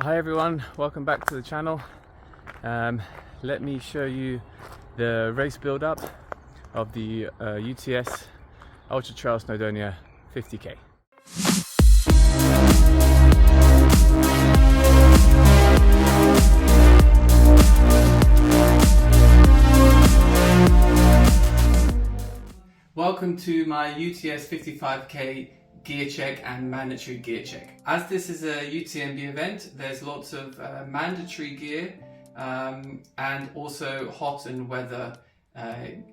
Hi everyone, welcome back to the channel. Let me show you the race build-up of the UTS Ultra Trail Snowdonia 50k. Welcome to my UTS 55k gear check and mandatory gear check. As this is a UTMB event, there's lots of mandatory gear and also hot and weather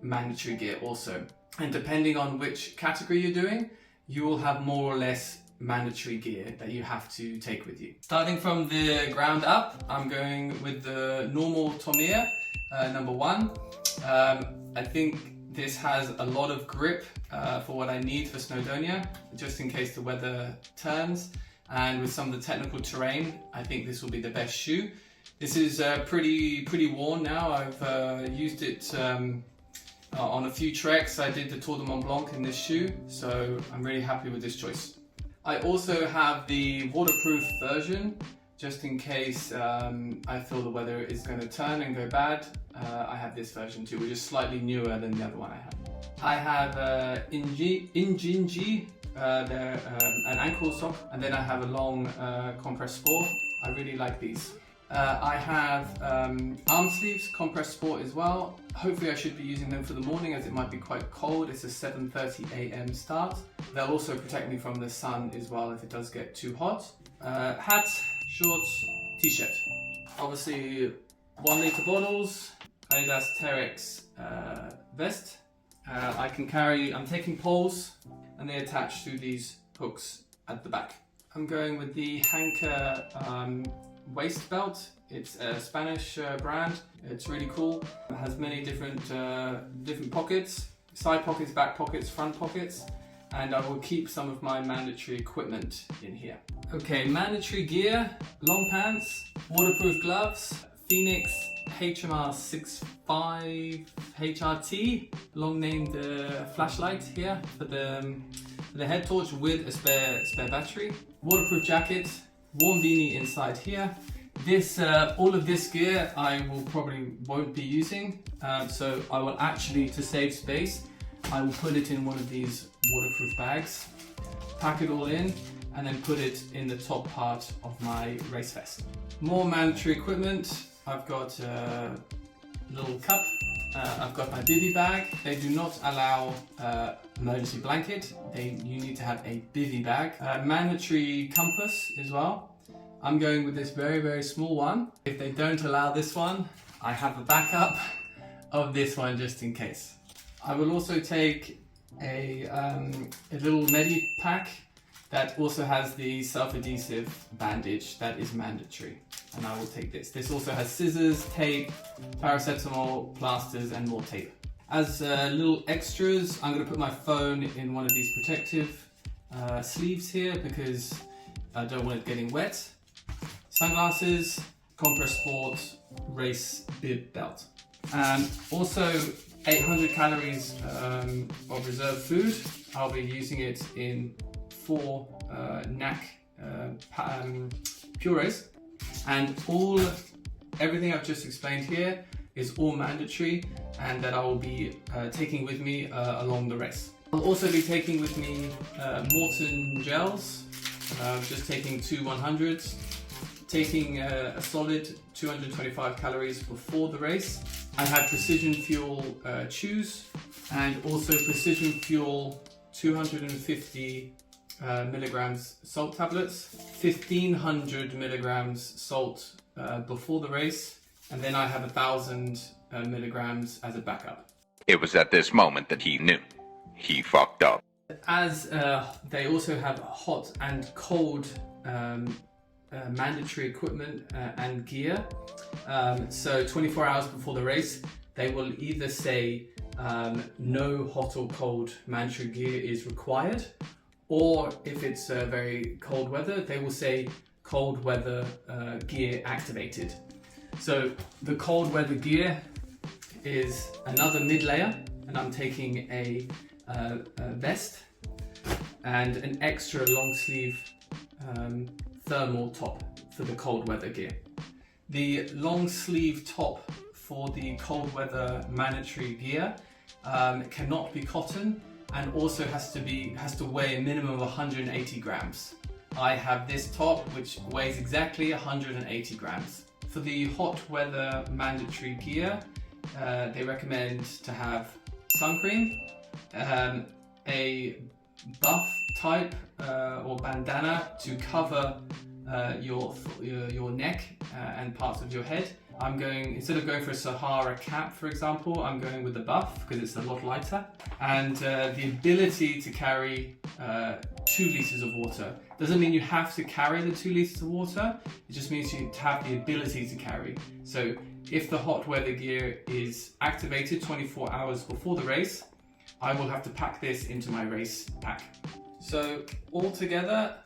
mandatory gear also. And depending on which category you're doing, you will have more or less mandatory gear that you have to take with you. Starting from the ground up, I'm going with the normal Tamiya number 1. I think this has a lot of grip for what I need for Snowdonia, just in case the weather turns. And with some of the technical terrain, I think this will be the best shoe. This is pretty worn now. I've used it on a few treks. I did the Tour de Mont Blanc in this shoe, so I'm really happy with this choice. I also have the waterproof version, just in case I feel the weather is going to turn and go bad. I have this version too, which is slightly newer than the other one I have. I have Injinji, an ankle sock, and then I have a long compress sport. I really like these. I have arm sleeves, compress sport as well. Hopefully I should be using them for the morning as it might be quite cold. It's a 7:30 a.m. start. They'll also protect me from the sun as well if it does get too hot. Hat, shorts, t-shirt. Obviously 1 litre bottles, Adidas Terex vest. I'm taking poles and they attach to these hooks at the back. I'm going with the Hanker waist belt. It's a Spanish brand. It's really cool. It has many different pockets, side pockets, back pockets, front pockets, and I will keep some of my mandatory equipment in here. Okay, mandatory gear, long pants, waterproof gloves, Phoenix HMR 65 HRT, long named flashlight here for the head torch with a spare battery, waterproof jacket, warm beanie inside here. This all of this gear I won't be using, so I will actually, to save space, I will put it in one of these waterproof bags, pack it all in, and then put it in the top part of my race vest. More mandatory equipment. I've got a little cup. I've got my bivy bag. They do not allow emergency blanket. You need to have a bivy bag. Mandatory compass as well. I'm going with this very small one. If they don't allow this one, I have a backup of this one just in case. I will also take a little medi pack that also has the self-adhesive bandage that is mandatory, and I will take this. This also has scissors, tape, paracetamol, plasters, and more tape. As little extras, I'm going to put my phone in one of these protective sleeves here because I don't want it getting wet. Sunglasses, compress sport, race bib belt. Also 800 calories of reserve food. I'll be using it in 4 NAC purees, and everything I've just explained here is all mandatory and that I will be taking with me along the race. I'll also be taking with me Morton gels, just taking 2 100s, taking a solid 225 calories before the race. I have Precision Fuel chews and also Precision Fuel 250 milligrams salt tablets, 1500 milligrams salt before the race, and then I have 1000 milligrams as a backup. It was at this moment that he knew he fucked up. As they also have hot and cold mandatory equipment and gear, so 24 hours before the race they will either say no hot or cold mandatory gear is required, or if it's very cold weather, they will say cold weather gear activated. So the cold weather gear is another mid layer, and I'm taking a vest and an extra long sleeve thermal top for the cold weather gear. The long sleeve top for the cold weather mandatory gear cannot be cotton, and also has to weigh a minimum of 180 grams. I have this top which weighs exactly 180 grams. For the hot weather mandatory gear, they recommend to have sun cream, a buff type or bandana to cover your neck and parts of your head. I'm going, instead of going for a Sahara cap, for example, I'm going with the buff because it's a lot lighter. And the ability to carry 2 litres of water. Doesn't mean you have to carry the 2 litres of water, it just means you have the ability to carry. So if the hot weather gear is activated 24 hours before the race, I will have to pack this into my race pack. So altogether,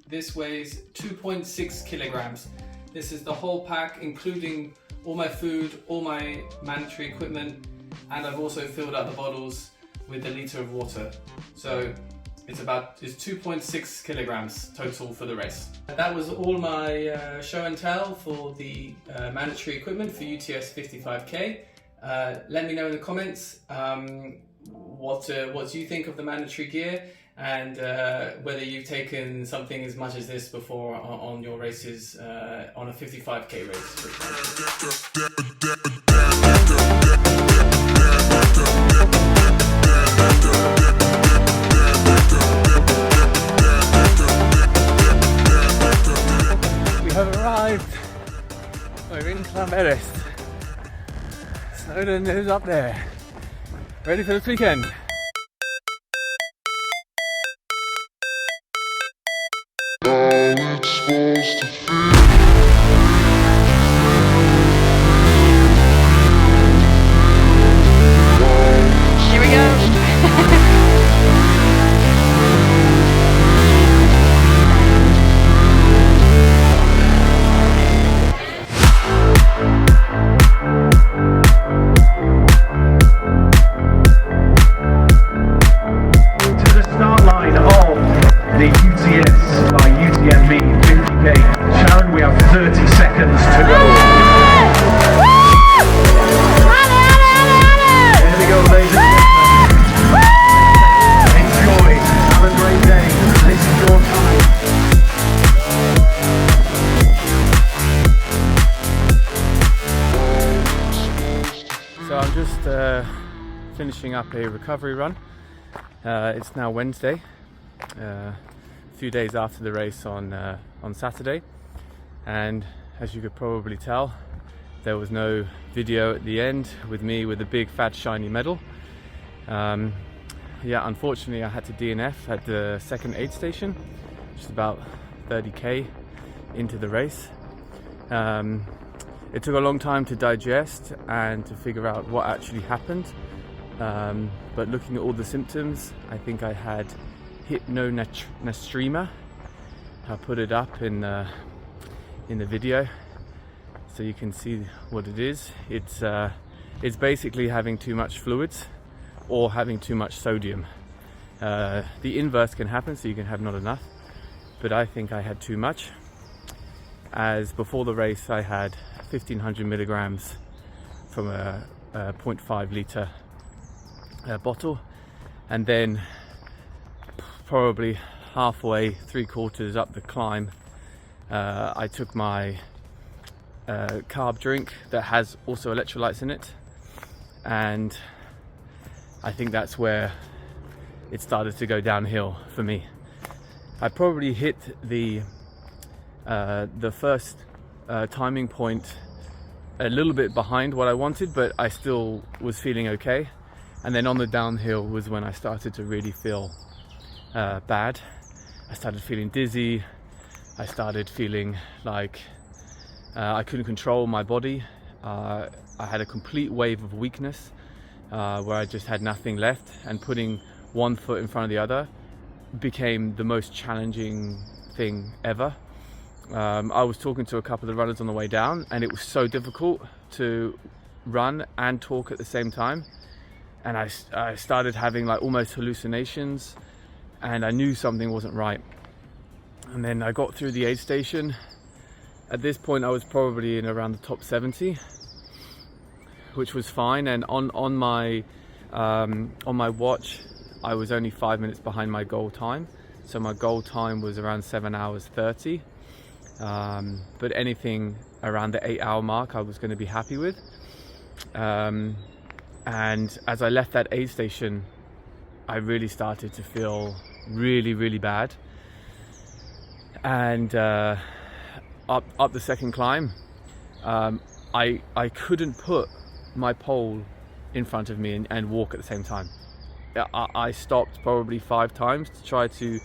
this weighs 2.6 kilograms. This is the whole pack, including all my food, all my mandatory equipment, and I've also filled up the bottles with a litre of water. So it's 2.6 kilograms total for the race. That was all my show and tell for the mandatory equipment for UTS 55K. Let me know in the comments what do you think of the mandatory gear, and whether you've taken something as much as this before on your races, on a 55K race, for example. We have arrived. We're in Clamberes. Snowdon is up there. Ready for this weekend. Here we go. To the start line of the UTS by UTMB 50K. Sharon, we have 30 seconds to go. There we go, ladies and gentlemen. Enjoy. Have a great day. This is your time. So I'm just finishing up a recovery run. It's now Wednesday, a few days after the race on Saturday, and as you could probably tell, there was no video at the end with me with a big fat shiny medal. Yeah, unfortunately I had to DNF at the second aid station, just about 30k into the race. It took a long time to digest and to figure out what actually happened. But looking at all the symptoms, I think I had hyponatremia. I'll put it up in the video so you can see what it is. It's basically having too much fluids or having too much sodium. The inverse can happen, so you can have not enough, but I think I had too much, as before the race I had 1500 milligrams from a 0.5 litre bottle, and then probably halfway, 3/4 up the climb, I took my carb drink that has also electrolytes in it, and I think that's where it started to go downhill for me. I probably hit the first timing point a little bit behind what I wanted, but I still was feeling okay. And then on the downhill was when I started to really feel bad. I started feeling dizzy. I started feeling like I couldn't control my body. I had a complete wave of weakness where I just had nothing left, and putting one foot in front of the other became the most challenging thing ever. I was talking to a couple of runners on the way down, and it was so difficult to run and talk at the same time. And I started having like almost hallucinations, and I knew something wasn't right. And then I got through the aid station, At this point I was probably in around the top 70, which was fine, and on my watch I was only 5 minutes behind my goal time. So my goal time was around 7 hours 30, but anything around the 8 hour mark I was going to be happy with. And as I left that aid station, I really started to feel really bad. And up the second climb, I couldn't put my pole in front of me and walk at the same time. I stopped probably 5 times to try to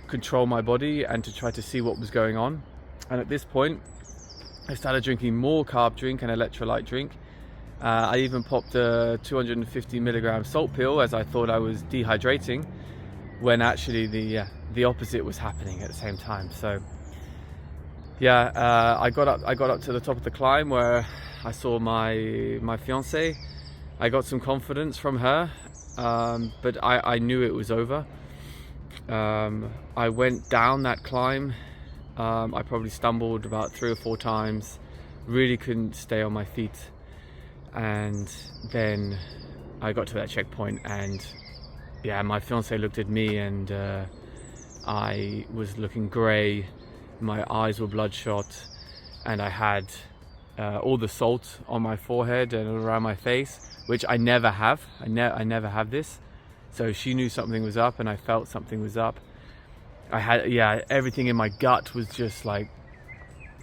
control my body and to try to see what was going on. And at this point, I started drinking more carb drink and electrolyte drink. I even popped a 250 milligram salt pill as I thought I was dehydrating, when actually the opposite was happening at the same time. So yeah, I got up to the top of the climb where I saw my fiancée. I got some confidence from her. But I knew it was over. I went down that climb. I probably stumbled about 3 or 4 times, really couldn't stay on my feet. And then I got to that checkpoint, and yeah, my fiancée looked at me, and I was looking grey, my eyes were bloodshot, and I had all the salt on my forehead and around my face, which I never have. I never have this. So she knew something was up, and I felt something was up. I had, yeah, everything in my gut was just like,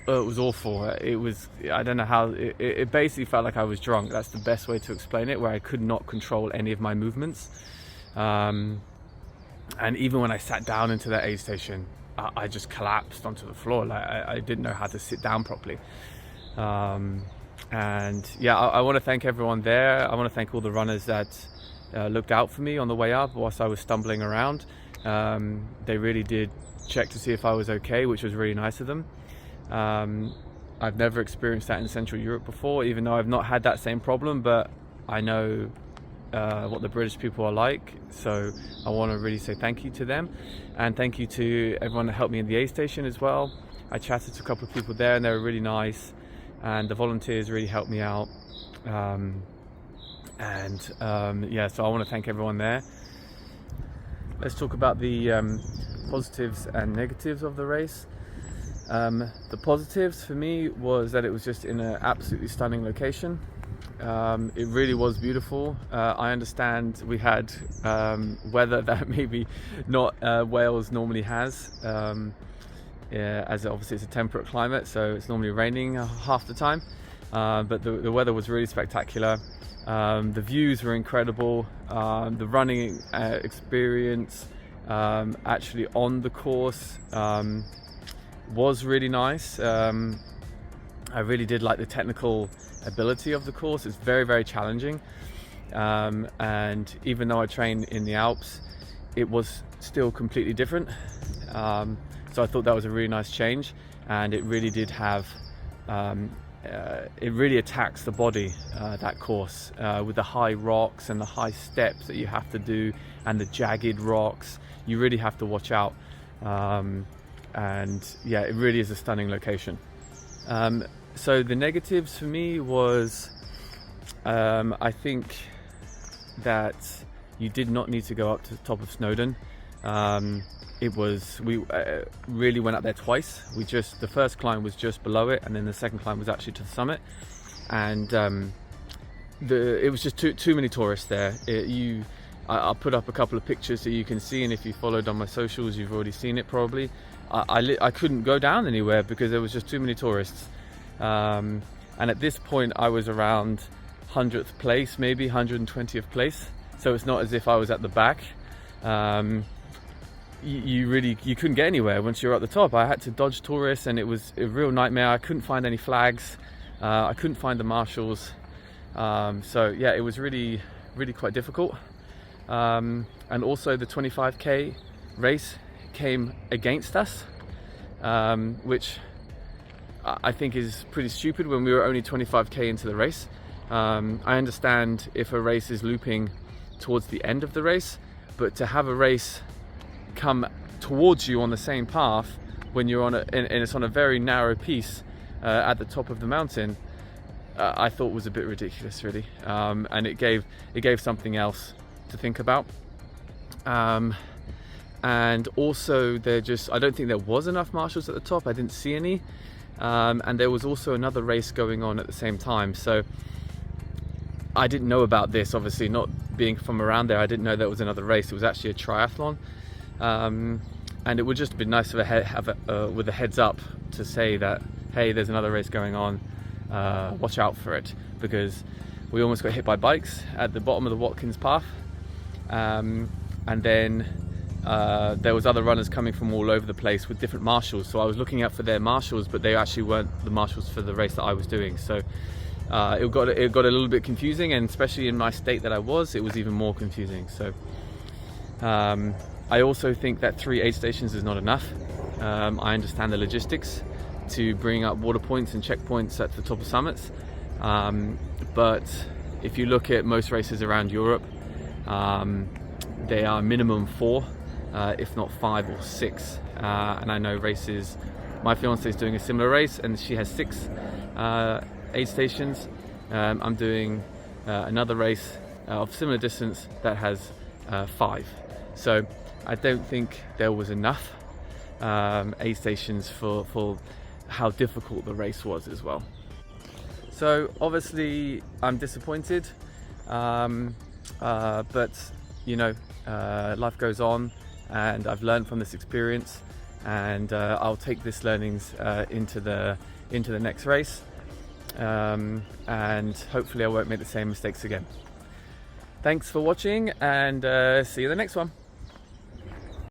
oh, it was awful. It was, I don't know how, it basically felt like I was drunk. That's the best way to explain it, where I could not control any of my movements. And even when I sat down into that aid station, I just collapsed onto the floor. Like I didn't know how to sit down properly. And yeah, I want to thank everyone there. I want to thank all the runners that looked out for me on the way up whilst I was stumbling around. They really did check to see if I was okay, which was really nice of them. I've never experienced that in Central Europe before, even though I've not had that same problem, but I know what the British people are like. So I want to really say thank you to them, and thank you to everyone that helped me in the aid station as well. I chatted to a couple of people there, and they were really nice, and the volunteers really helped me out. Yeah, so I want to thank everyone there. Let's talk about the positives and negatives of the race. The positives for me was that it was just in an absolutely stunning location. It really was beautiful. I understand we had weather that maybe not Wales normally has, as obviously it's a temperate climate, so it's normally raining half the time, but the weather was really spectacular. The views were incredible. The running experience actually on the course was really nice. I really did like the technical ability of the course. It's very challenging, and even though I train in the Alps, it was still completely different. So I thought that was a really nice change, and it really did have it really attacks the body, that course, with the high rocks and the high steps that you have to do, and the jagged rocks. You really have to watch out. And yeah, it really is a stunning location. So the negatives for me was, I think that you did not need to go up to the top of Snowdon. We really went up there twice. The first climb was just below it, and then the second climb was actually to the summit. And it was just too many tourists there. I'll put up a couple of pictures so you can see, and if you followed on my socials, you've already seen it probably. I couldn't go down anywhere because there was just too many tourists. And at this point I was around 100th place, maybe 120th place. So it's not as if I was at the back. You couldn't get anywhere once you're at the top. I had to dodge tourists, and it was a real nightmare. I couldn't find any flags. I couldn't find the marshals. So yeah, it was really quite difficult. And also the 25k race came against us, which I think is pretty stupid when we were only 25k into the race. I understand if a race is looping towards the end of the race, but to have a race come towards you on the same path when you're and it's on a very narrow piece, at the top of the mountain, I thought was a bit ridiculous, really, and it gave something else to think about. And also, I don't think there was enough marshals at the top. I didn't see any, and there was also another race going on at the same time. So I didn't know about this, obviously, not being from around there. I didn't know there was another race. It was actually a triathlon, and it would just have been nice to with a heads up to say that, hey, there's another race going on, watch out for it, because we almost got hit by bikes at the bottom of the Watkins path, and then there was other runners coming from all over the place with different marshals. So I was looking out for their marshals, but they actually weren't the marshals for the race that I was doing. So it got a little bit confusing, and especially in my state that I was, it was even more confusing. So I also think that 3 aid stations is not enough. I understand the logistics to bring up water points and checkpoints at the top of summits, but if you look at most races around Europe, they are minimum 4, if not 5 or 6, and I know races, my fiance is doing a similar race and she has 6 aid stations. I'm doing another race of similar distance that has 5, so I don't think there was enough aid stations for how difficult the race was as well. So obviously I'm disappointed, but you know, life goes on, and I've learned from this experience, and I'll take this learnings into the next race, and hopefully I won't make the same mistakes again. Thanks for watching, and see you in the next one.